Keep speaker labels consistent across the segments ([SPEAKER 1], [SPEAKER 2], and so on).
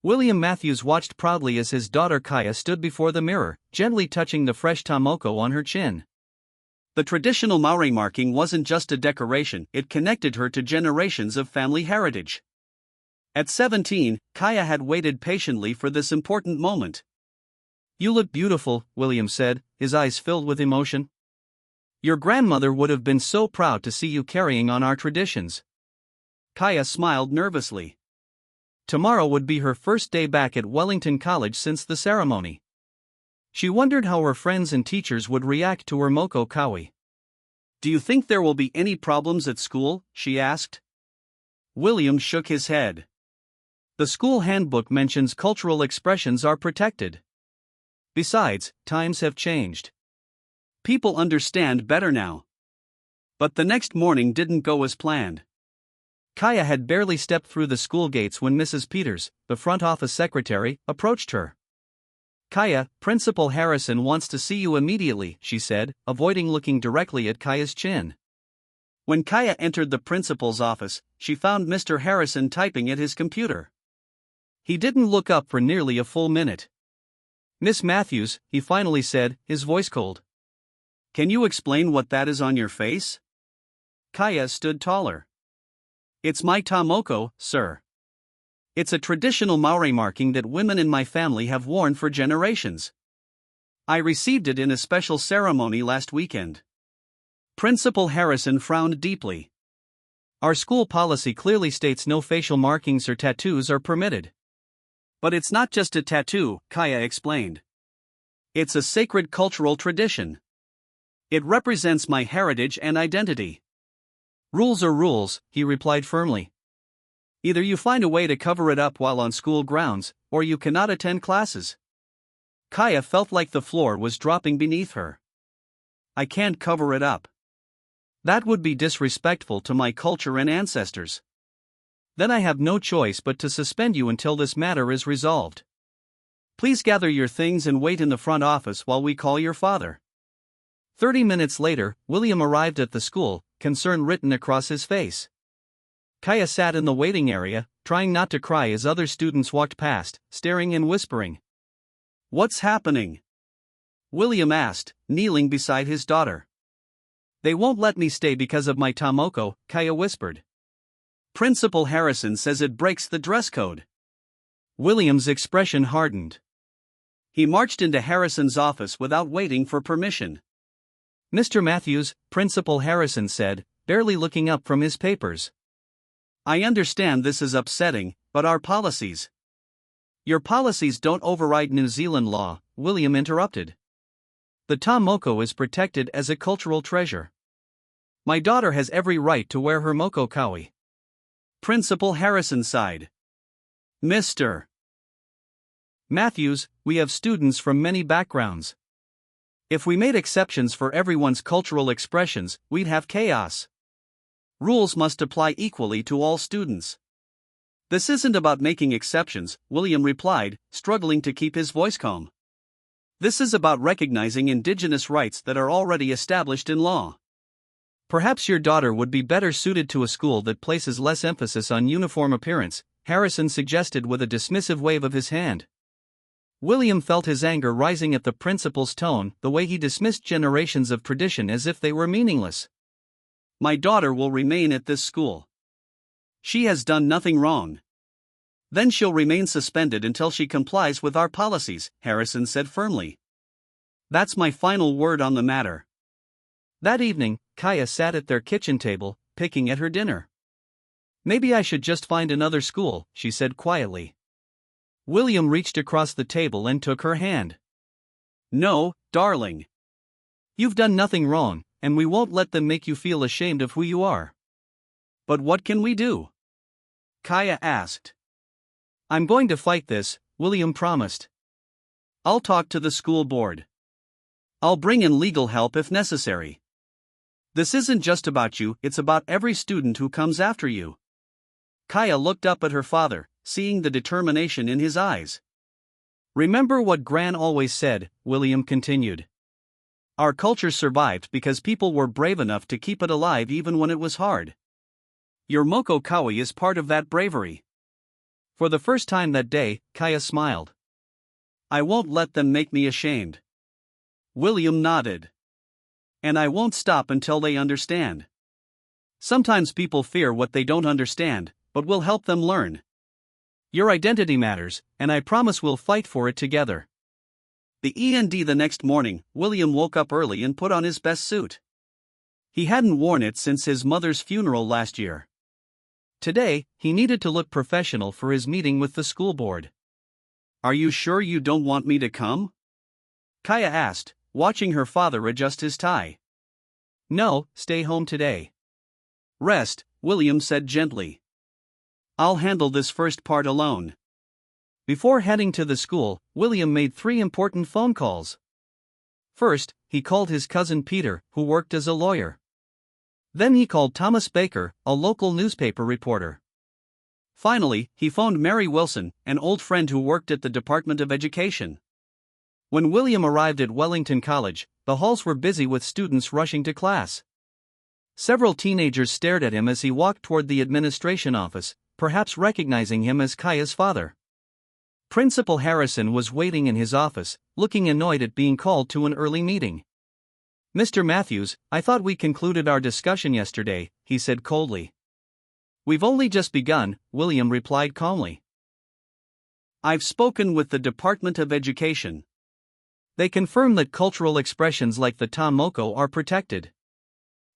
[SPEAKER 1] William Matthews watched proudly as his daughter Kaya stood before the mirror, gently touching the fresh Moko on her chin. The traditional Maori marking wasn't just a decoration, it connected her to generations of family heritage. At 17, Kaya had waited patiently for this important moment. "You look beautiful," William said, his eyes filled with emotion. "Your grandmother would have been so proud to see you carrying on our traditions." Kaya smiled nervously. Tomorrow would be her first day back at Wellington College since the ceremony. She wondered how her friends and teachers would react to her Moko kawi. "Do you think there will be any problems at school?" she asked. William shook his head. "The school handbook mentions cultural expressions are protected. Besides, times have changed. People understand better now." But the next morning didn't go as planned. Kaya had barely stepped through the school gates when Mrs. Peters, the front office secretary, approached her. "Kaya, Principal Harrison wants to see you immediately," she said, avoiding looking directly at Kaya's chin. When Kaya entered the principal's office, she found Mr. Harrison typing at his computer. He didn't look up for nearly a full minute. "Miss Matthews," he finally said, his voice cold. "Can you explain what that is on your face?" Kaya stood taller. "It's my Moko, sir. It's a traditional Maori marking that women in my family have worn for generations. I received it in a special ceremony last weekend." Principal Harrison frowned deeply. "Our school policy clearly states no facial markings or tattoos are permitted." "But it's not just a tattoo," Kaya explained. "It's a sacred cultural tradition. It represents my heritage and identity." "Rules are rules," he replied firmly. "Either you find a way to cover it up while on school grounds, or you cannot attend classes." Kaya felt like the floor was dropping beneath her. "I can't cover it up. That would be disrespectful to my culture and ancestors. Then I have no choice but to suspend you until this matter is resolved. Please gather your things and wait in the front office while we call your father." 30 minutes later, William arrived at the school, concern written across his face. Kaya sat in the waiting area, trying not to cry as other students walked past, staring and whispering. "What's happening?" William asked, kneeling beside his daughter. "They won't let me stay because of my Moko," Kaya whispered. "Principal Harrison says it breaks the dress code." William's expression hardened. He marched into Harrison's office without waiting for permission. "Mr. Matthews," Principal Harrison said, barely looking up from his papers. "I understand this is upsetting, but our policies—" "Your policies don't override New Zealand law," William interrupted. "The Moko is protected as a cultural treasure. My daughter has every right to wear her Moko kawi." Principal Harrison sighed. "Mr. Matthews, we have students from many backgrounds. If we made exceptions for everyone's cultural expressions, we'd have chaos. Rules must apply equally to all students." "This isn't about making exceptions," William replied, struggling to keep his voice calm. "This is about recognizing indigenous rights that are already established in law." "Perhaps your daughter would be better suited to a school that places less emphasis on uniform appearance," Harrison suggested with a dismissive wave of his hand. William felt his anger rising at the principal's tone, the way he dismissed generations of tradition as if they were meaningless. "My daughter will remain at this school. She has done nothing wrong. Then she'll remain suspended until she complies with our policies," Harrison said firmly. "That's my final word on the matter." That evening, Kaya sat at their kitchen table, picking at her dinner. "Maybe I should just find another school," she said quietly. William reached across the table and took her hand. "No, darling. You've done nothing wrong, and we won't let them make you feel ashamed of who you are." "But what can we do?" Kaya asked. "I'm going to fight this," William promised. "I'll talk to the school board. I'll bring in legal help if necessary. This isn't just about you, it's about every student who comes after you." Kaya looked up at her father, seeing the determination in his eyes. "Remember what Gran always said," William continued. "Our culture survived because people were brave enough to keep it alive even when it was hard. Your Moko kawi is part of that bravery. For the first time that day, Kaya smiled. I won't let them make me ashamed. William nodded. And I won't stop until they understand. Sometimes people fear what they don't understand, but we'll help them learn. Your identity matters, and I promise we'll fight for it together. The next morning, William woke up early and put on his best suit. He hadn't worn it since his mother's funeral last year. Today, he needed to look professional for his meeting with the school board. Are you sure you don't want me to come? Kaya asked, watching her father adjust his tie. No, stay home today. Rest, William said gently. I'll handle this first part alone. Before heading to the school, William made 3 important phone calls. First, he called his cousin Peter, who worked as a lawyer. Then he called Thomas Baker, a local newspaper reporter. Finally, he phoned Mary Wilson, an old friend who worked at the Department of Education. When William arrived at Wellington College, the halls were busy with students rushing to class. Several teenagers stared at him as he walked toward the administration office, perhaps recognizing him as Kaya's father. Principal Harrison was waiting in his office, looking annoyed at being called to an early meeting. Mr. Matthews, I thought we concluded our discussion yesterday, he said coldly. We've only just begun, William replied calmly. I've spoken with the Department of Education. They confirm that cultural expressions like the Moko are protected.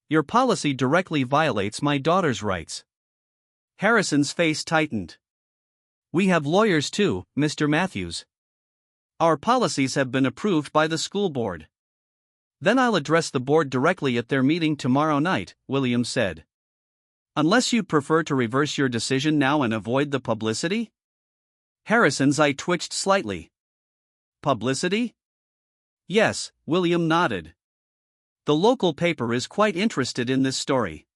[SPEAKER 1] Your policy directly violates my daughter's rights. Harrison's face tightened. We have lawyers too, Mr. Matthews. Our policies have been approved by the school board. Then I'll address the board directly at their meeting tomorrow night, William said. Unless you'd prefer to reverse your decision now and avoid the publicity? Harrison's eye twitched slightly. Publicity? Yes, William nodded. The local paper is quite interested in this story.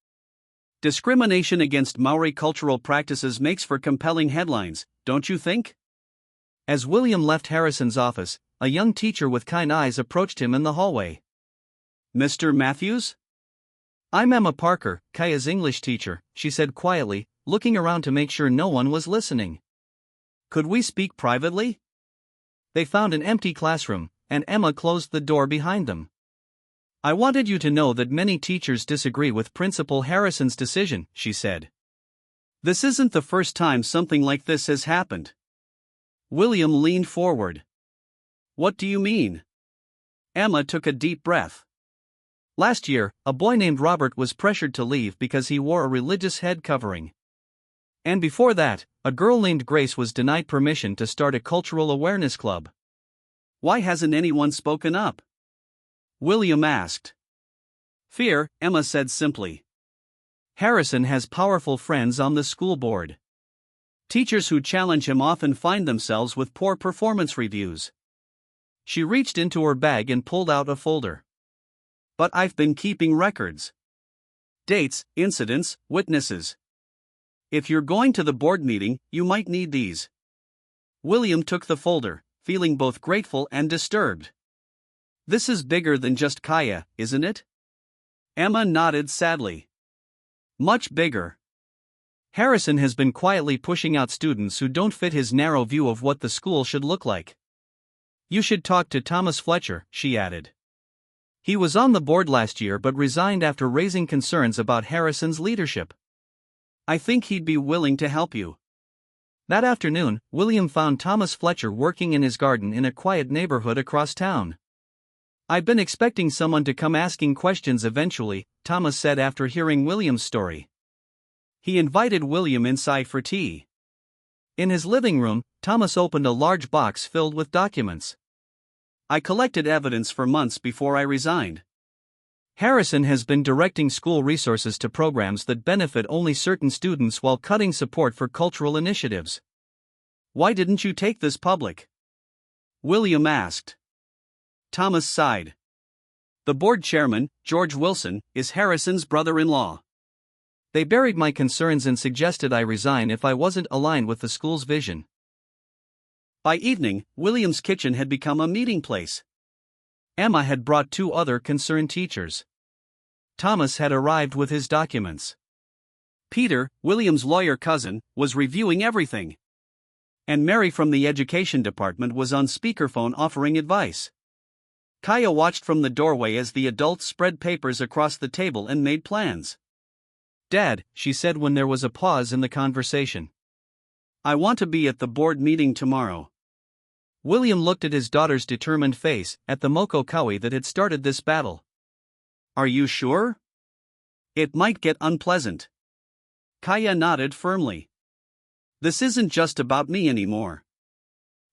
[SPEAKER 1] Discrimination against Maori cultural practices makes for compelling headlines, don't you think? As William left Harrison's office, a young teacher with kind eyes approached him in the hallway. Mr. Matthews? I'm Emma Parker, Kaya's English teacher, she said quietly, looking around to make sure no one was listening. Could we speak privately? They found an empty classroom, and Emma closed the door behind them. I wanted you to know that many teachers disagree with Principal Harrison's decision, she said. This isn't the first time something like this has happened. William leaned forward. What do you mean? Emma took a deep breath. Last year, a boy named Robert was pressured to leave because he wore a religious head covering. And before that, a girl named Grace was denied permission to start a cultural awareness club. Why hasn't anyone spoken up? William asked. Fear, Emma said simply. Harrison has powerful friends on the school board. Teachers who challenge him often find themselves with poor performance reviews. She reached into her bag and pulled out a folder. But I've been keeping records. Dates, incidents, witnesses. If you're going to the board meeting, you might need these. William took the folder, feeling both grateful and disturbed. This is bigger than just Kaya, isn't it? Emma nodded sadly. Much bigger. Harrison has been quietly pushing out students who don't fit his narrow view of what the school should look like. You should talk to Thomas Fletcher, she added. He was on the board last year but resigned after raising concerns about Harrison's leadership. I think he'd be willing to help you. That afternoon, William found Thomas Fletcher working in his garden in a quiet neighborhood across town. I've been expecting someone to come asking questions eventually, Thomas said after hearing William's story. He invited William inside for tea. In his living room, Thomas opened a large box filled with documents. I collected evidence for months before I resigned. Harrison has been directing school resources to programs that benefit only certain students while cutting support for cultural initiatives. Why didn't you take this public? William asked. Thomas sighed. The board chairman, George Wilson, is Harrison's brother-in-law. They buried my concerns and suggested I resign if I wasn't aligned with the school's vision. By evening, William's kitchen had become a meeting place. Emma had brought 2 other concerned teachers. Thomas had arrived with his documents. Peter, William's lawyer cousin, was reviewing everything. and Mary from the education department was on speakerphone offering advice. Kaya watched from the doorway as the adults spread papers across the table and made plans. "Dad," she said when there was a pause in the conversation, "I want to be at the board meeting tomorrow." William looked at his daughter's determined face, at the Moko kawi that had started this battle. "Are you sure? It might get unpleasant." Kaya nodded firmly. "This isn't just about me anymore.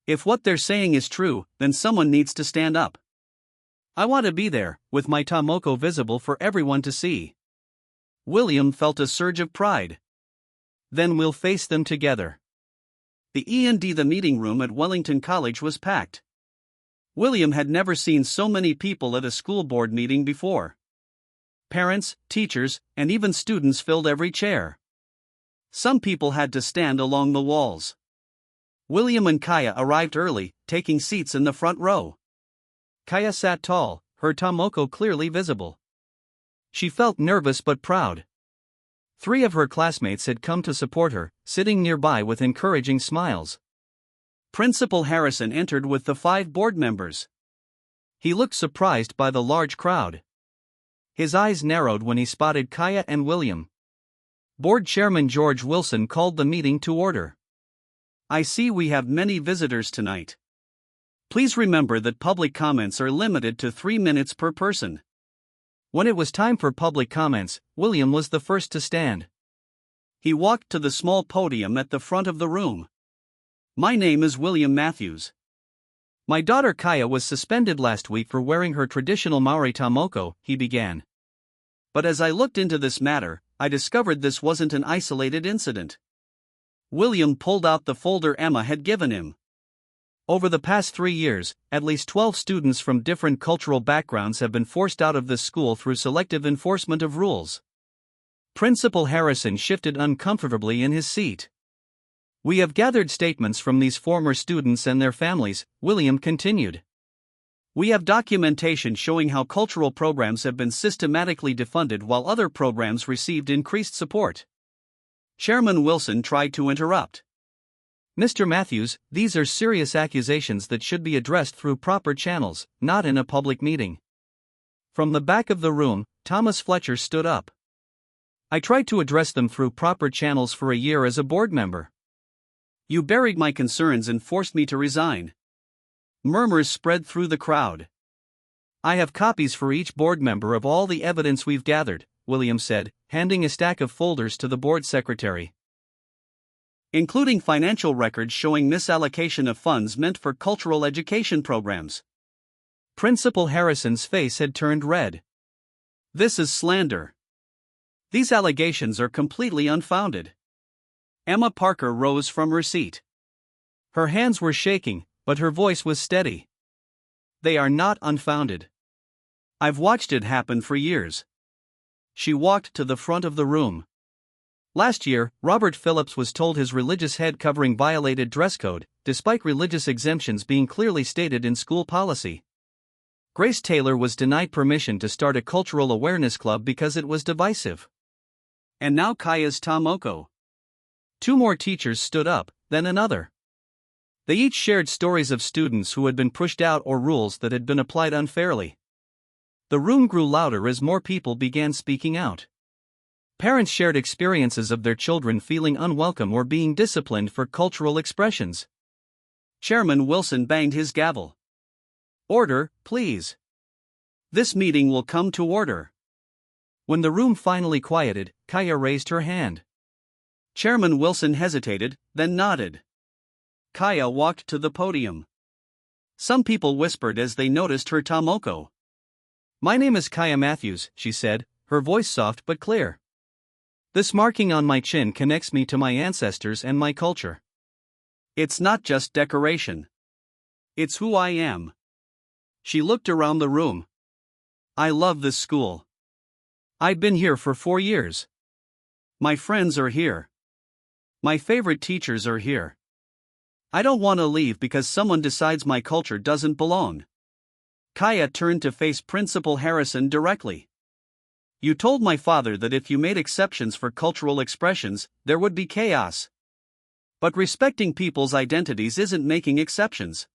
[SPEAKER 1] If what they're saying is true, then someone needs to stand up. I want to be there, with my Moko visible for everyone to see." William felt a surge of pride. "Then we'll face them together." The meeting room at Wellington College was packed. William had never seen so many people at a school board meeting before. Parents, teachers, and even students filled every chair. Some people had to stand along the walls. William and Kaya arrived early, taking seats in the front row. Kaya sat tall, her Moko clearly visible. She felt nervous but proud. 3 of her classmates had come to support her, sitting nearby with encouraging smiles. Principal Harrison entered with the 5 board members. He looked surprised by the large crowd. His eyes narrowed when he spotted Kaya and William. Board Chairman George Wilson called the meeting to order. "I see we have many visitors tonight. Please remember that public comments are limited to 3 minutes per person." When it was time for public comments, William was the first to stand. He walked to the small podium at the front of the room. "My name is William Matthews. My daughter Kaya was suspended last week for wearing her traditional Maori Moko," he began. "But as I looked into this matter, I discovered this wasn't an isolated incident." William pulled out the folder Emma had given him. "Over the past 3 years, at least 12 students from different cultural backgrounds have been forced out of this school through selective enforcement of rules." Principal Harrison shifted uncomfortably in his seat. "We have gathered statements from these former students and their families," William continued. "We have documentation showing how cultural programs have been systematically defunded while other programs received increased support." Chairman Wilson tried to interrupt. "Mr. Matthews, these are serious accusations that should be addressed through proper channels, not in a public meeting." From the back of the room, Thomas Fletcher stood up. "I tried to address them through proper channels for a year as a board member. You buried my concerns and forced me to resign." Murmurs spread through the crowd. "I have copies for each board member of all the evidence we've gathered," William said, handing a stack of folders to the board secretary. "Including financial records showing misallocation of funds meant for cultural education programs." Principal Harrison's face had turned red. "This is slander. These allegations are completely unfounded." Emma Parker rose from her seat. Her hands were shaking, but her voice was steady. "They are not unfounded. I've watched it happen for years." She walked to the front of the room. Last year, Robert Phillips was told his religious head covering violated dress code, despite religious exemptions being clearly stated in school policy. Grace Taylor was denied permission to start a cultural awareness club because it was divisive. And now Kaya's Moko. 2 more teachers stood up, then another. They each shared stories of students who had been pushed out or rules that had been applied unfairly. The room grew louder as more people began speaking out. Parents shared experiences of their children feeling unwelcome or being disciplined for cultural expressions. Chairman Wilson banged his gavel. "Order, please. This meeting will come to order." When the room finally quieted, Kaya raised her hand. Chairman Wilson hesitated, then nodded. Kaya walked to the podium. Some people whispered as they noticed her Moko. "My name is Kaya Matthews," she said, her voice soft but clear. "This marking on my chin connects me to my ancestors and my culture. It's not just decoration. It's who I am." She looked around the room. "I love this school. I've been here for 4 years. My friends are here. My favorite teachers are here. I don't want to leave because someone decides my culture doesn't belong." Kaya turned to face Principal Harrison directly. "You told my father that if you made exceptions for cultural expressions, there would be chaos. But respecting people's identities isn't making exceptions.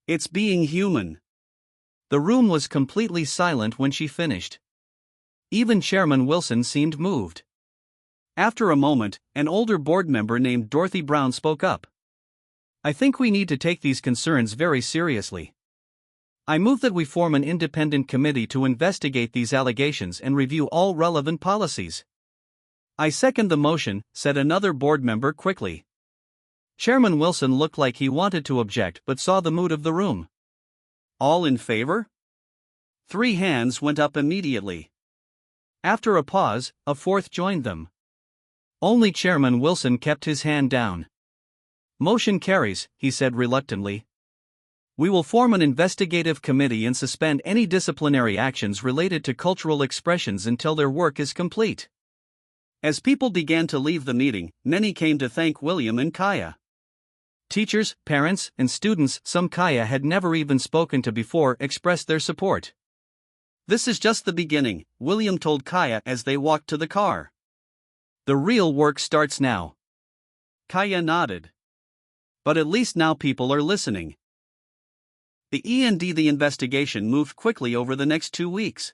[SPEAKER 1] It's being human. The room was completely silent when she finished. Even Chairman Wilson seemed moved. After a moment, an older board member named Dorothy Brown spoke up. I think we need to take these concerns very seriously. I move that we form an independent committee to investigate these allegations and review all relevant policies. I second the motion, said another board member quickly. Chairman Wilson looked like he wanted to object but saw the mood of the room. All in favor? 3 hands went up immediately. After a pause, a fourth joined them. Only Chairman Wilson kept his hand down. Motion carries, he said reluctantly. We will form an investigative committee and suspend any disciplinary actions related to cultural expressions until their work is complete. As people began to leave the meeting, many came to thank William and Kaya. Teachers, parents, and students some Kaya had never even spoken to before expressed their support. This is just the beginning, William told Kaya as they walked to the car. The real work starts now. Kaya nodded. But at least now people are listening. The investigation moved quickly over the next 2 weeks.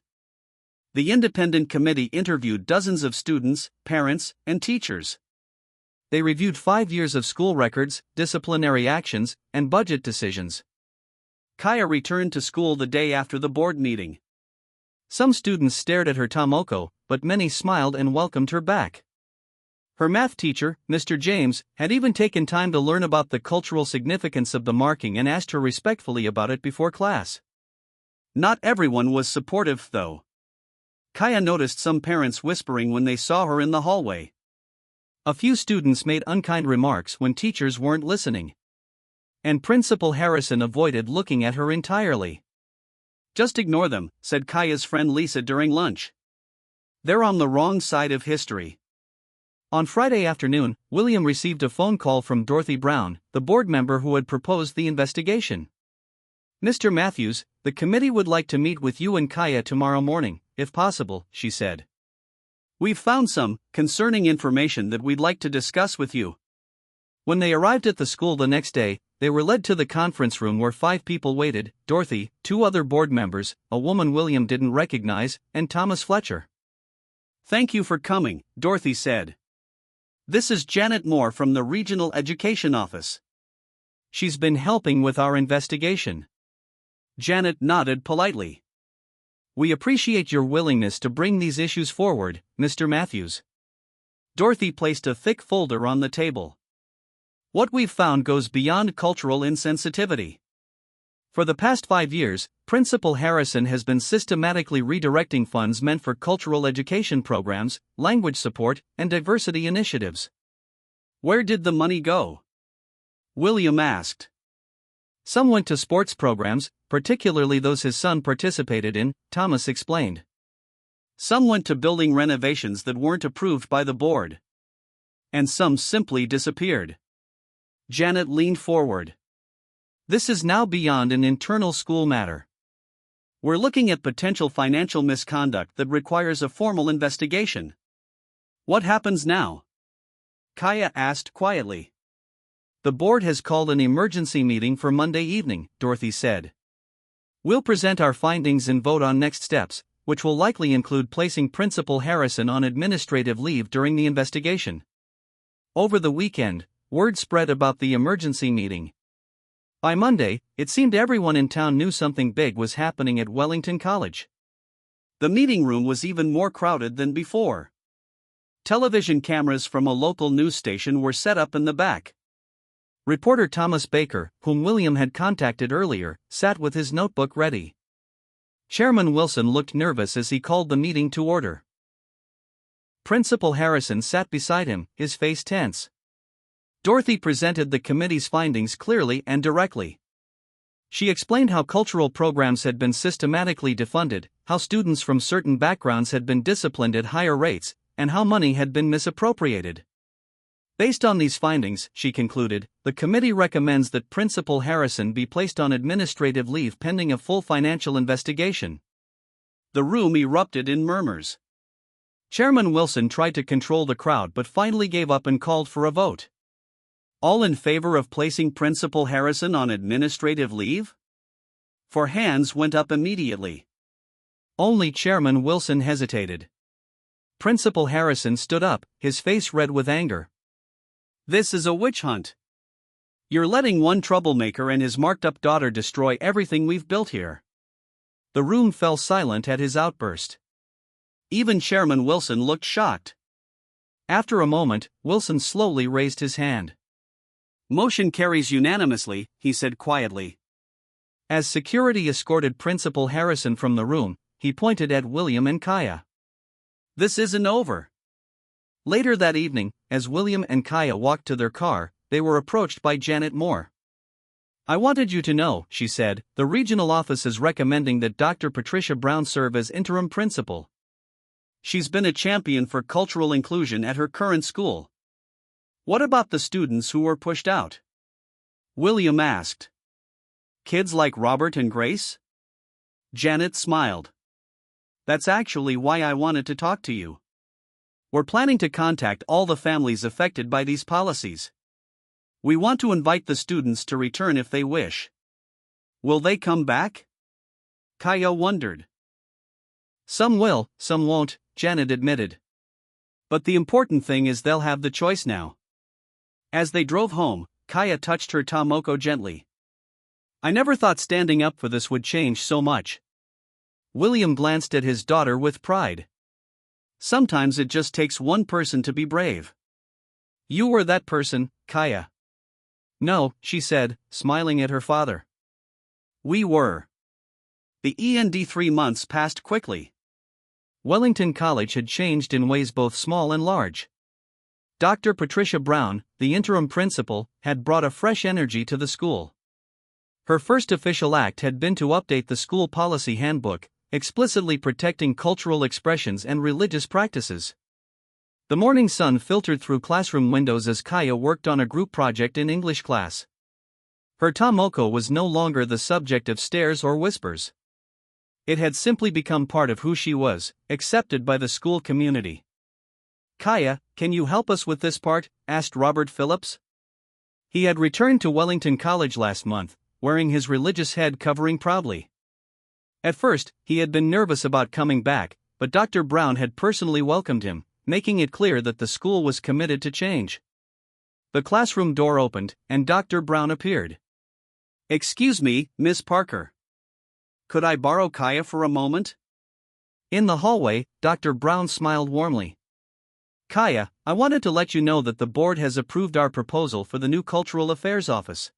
[SPEAKER 1] The independent committee interviewed dozens of students, parents, and teachers. They reviewed 5 years of school records, disciplinary actions, and budget decisions. Kaya returned to school the day after the board meeting. Some students stared at her Moko, but many smiled and welcomed her back. Her math teacher, Mr. James, had even taken time to learn about the cultural significance of the marking and asked her respectfully about it before class. Not everyone was supportive, though. Kaya noticed some parents whispering when they saw her in the hallway. A few students made unkind remarks when teachers weren't listening. And Principal Harrison avoided looking at her entirely. Just ignore them, said Kaya's friend Lisa during lunch. They're on the wrong side of history. On Friday afternoon, William received a phone call from Dorothy Brown, the board member who had proposed the investigation. Mr. Matthews, the committee would like to meet with you and Kaya tomorrow morning, if possible, she said. We've found some concerning information that we'd like to discuss with you. When they arrived at the school the next day, they were led to the conference room where 5 people waited: Dorothy, 2 other board members, a woman William didn't recognize, and Thomas Fletcher. Thank you for coming, Dorothy said. This is Janet Moore from the Regional Education Office. She's been helping with our investigation. Janet nodded politely. We appreciate your willingness to bring these issues forward, Mr. Matthews. Dorothy placed a thick folder on the table. What we've found goes beyond cultural insensitivity. For the past 5 years, Principal Harrison has been systematically redirecting funds meant for cultural education programs, language support, and diversity initiatives. Where did the money go? William asked. Some went to sports programs, particularly those his son participated in, Thomas explained. Some went to building renovations that weren't approved by the board. And some simply disappeared. Janet leaned forward. This is now beyond an internal school matter. We're looking at potential financial misconduct that requires a formal investigation. What happens now? Kaya asked quietly. The board has called an emergency meeting for Monday evening, Dorothy said. We'll present our findings and vote on next steps, which will likely include placing Principal Harrison on administrative leave during the investigation. Over the weekend, word spread about the emergency meeting. By Monday, it seemed everyone in town knew something big was happening at Wellington College. The meeting room was even more crowded than before. Television cameras from a local news station were set up in the back. Reporter Thomas Baker, whom William had contacted earlier, sat with his notebook ready. Chairman Wilson looked nervous as he called the meeting to order. Principal Harrison sat beside him, his face tense. Dorothy presented the committee's findings clearly and directly. She explained how cultural programs had been systematically defunded, how students from certain backgrounds had been disciplined at higher rates, and how money had been misappropriated. Based on these findings, she concluded, the committee recommends that Principal Harrison be placed on administrative leave pending a full financial investigation. The room erupted in murmurs. Chairman Wilson tried to control the crowd but finally gave up and called for a vote. All in favor of placing Principal Harrison on administrative leave? For hands went up immediately. Only Chairman Wilson hesitated. Principal Harrison stood up, his face red with anger. This is a witch hunt. You're letting one troublemaker and his marked-up daughter destroy everything we've built here. The room fell silent at his outburst. Even Chairman Wilson looked shocked. After a moment, Wilson slowly raised his hand. Motion carries unanimously, he said quietly. As security escorted Principal Harrison from the room, he pointed at William and Kaya. This isn't over. Later that evening, as William and Kaya walked to their car, they were approached by Janet Moore. I wanted you to know, she said, the regional office is recommending that Dr. Patricia Brown serve as interim principal. She's been a champion for cultural inclusion at her current school. What about the students who were pushed out? William asked. Kids like Robert and Grace? Janet smiled. That's actually why I wanted to talk to you. We're planning to contact all the families affected by these policies. We want to invite the students to return if they wish. Will they come back? Kaya wondered. Some will, some won't, Janet admitted. But the important thing is they'll have the choice now. As they drove home, Kaya touched her Moko gently. I never thought standing up for this would change so much. William glanced at his daughter with pride. Sometimes it just takes one person to be brave. You were that person, Kaya. No, she said, smiling at her father. We were. The 3 months passed quickly. Wellington College had changed in ways both small and large. Dr. Patricia Brown, the interim principal, had brought a fresh energy to the school. Her first official act had been to update the school policy handbook, explicitly protecting cultural expressions and religious practices. The morning sun filtered through classroom windows as Kaya worked on a group project in English class. Her Moko was no longer the subject of stares or whispers. It had simply become part of who she was, accepted by the school community. Kaya, can you help us with this part? Asked Robert Phillips. He had returned to Wellington College last month, wearing his religious head covering proudly. At first, he had been nervous about coming back, but Dr. Brown had personally welcomed him, making it clear that the school was committed to change. The classroom door opened, and Dr. Brown appeared. Excuse me, Miss Parker. Could I borrow Kaya for a moment? In the hallway, Dr. Brown smiled warmly. Kaya, I wanted to let you know that the board has approved our proposal for the new Cultural Affairs Office.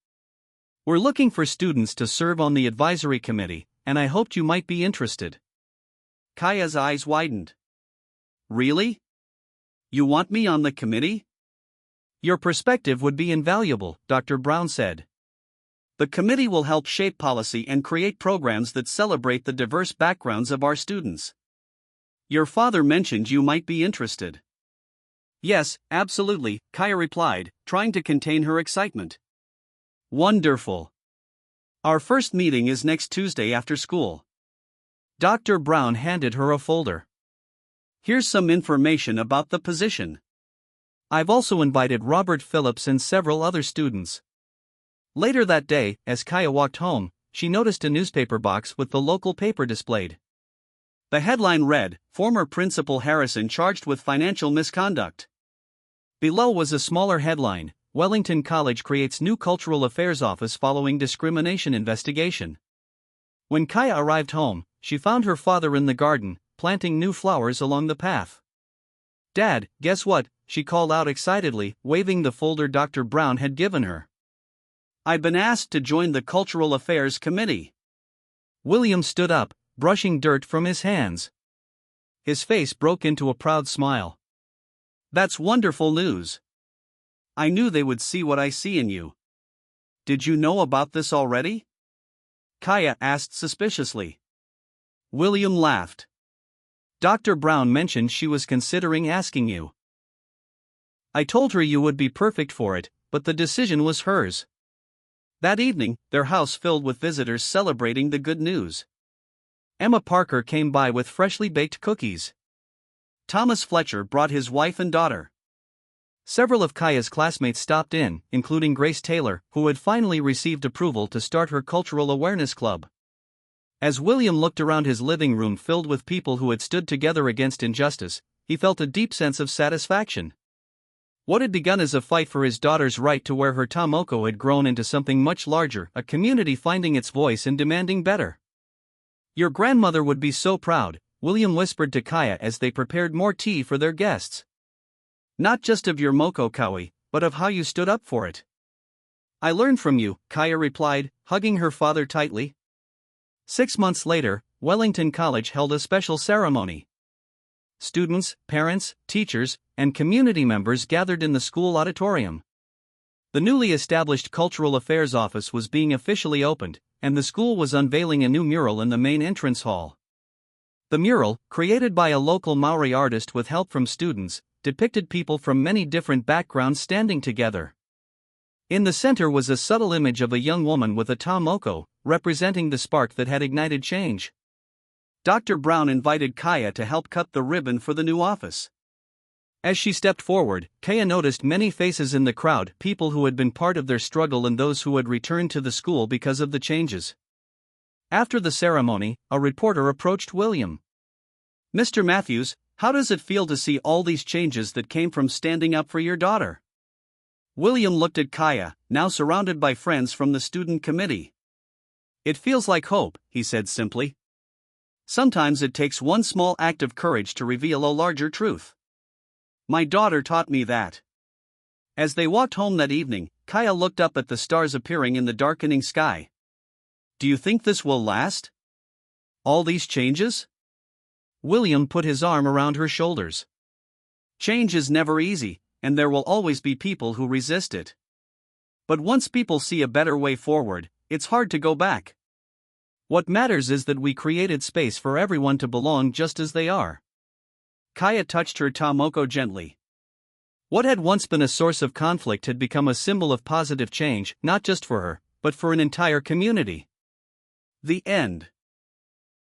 [SPEAKER 1] We're looking for students to serve on the advisory committee, and I hoped you might be interested. Kaya's eyes widened. Really? You want me on the committee? Your perspective would be invaluable, Dr. Brown said. The committee will help shape policy and create programs that celebrate the diverse backgrounds of our students. Your father mentioned you might be interested. Yes, absolutely, Kaya replied, trying to contain her excitement. Wonderful. Our first meeting is next Tuesday after school. Dr. Brown handed her a folder. Here's some information about the position. I've also invited Robert Phillips and several other students. Later that day, as Kaya walked home, she noticed a newspaper box with the local paper displayed. The headline read, Former Principal Harrison charged with financial misconduct. Below was a smaller headline, Wellington College creates new Cultural Affairs Office following discrimination investigation. When Kaya arrived home, she found her father in the garden, planting new flowers along the path. Dad, guess what? She called out excitedly, waving the folder Dr. Brown had given her. I've been asked to join the Cultural Affairs Committee. William stood up, brushing dirt from his hands. His face broke into a proud smile. That's wonderful news. I knew they would see what I see in you. Did you know about this already? Kaya asked suspiciously. William laughed. Dr. Brown mentioned she was considering asking you. I told her you would be perfect for it, but the decision was hers. That evening, their house filled with visitors celebrating the good news. Emma Parker came by with freshly baked cookies. Thomas Fletcher brought his wife and daughter. Several of Kaya's classmates stopped in, including Grace Taylor, who had finally received approval to start her cultural awareness club. As William looked around his living room filled with people who had stood together against injustice, he felt a deep sense of satisfaction. What had begun as a fight for his daughter's right to wear her Moko had grown into something much larger, a community finding its voice and demanding better. "Your grandmother would be so proud," William whispered to Kaya as they prepared more tea for their guests. "Not just of your Moko kawi, but of how you stood up for it." "I learned from you," Kaya replied, hugging her father tightly. 6 months later, Wellington College held a special ceremony. Students, parents, teachers, and community members gathered in the school auditorium. The newly established Cultural Affairs Office was being officially opened, and the school was unveiling a new mural in the main entrance hall. The mural, created by a local Maori artist with help from students, depicted people from many different backgrounds standing together. In the center was a subtle image of a young woman with a Moko, representing the spark that had ignited change. Dr. Brown invited Kaya to help cut the ribbon for the new office. As she stepped forward, Kaya noticed many faces in the crowd, people who had been part of their struggle and those who had returned to the school because of the changes. After the ceremony, a reporter approached William. "Mr. Matthews, how does it feel to see all these changes that came from standing up for your daughter?" William looked at Kaya, now surrounded by friends from the student committee. "It feels like hope," he said simply. "Sometimes it takes one small act of courage to reveal a larger truth. My daughter taught me that." As they walked home that evening, Kaya looked up at the stars appearing in the darkening sky. "Do you think this will last? All these changes?" William put his arm around her shoulders. "Change is never easy, and there will always be people who resist it. But once people see a better way forward, it's hard to go back. What matters is that we created space for everyone to belong just as they are." Kaya touched her Moko gently. What had once been a source of conflict had become a symbol of positive change, not just for her, but for an entire community. The end.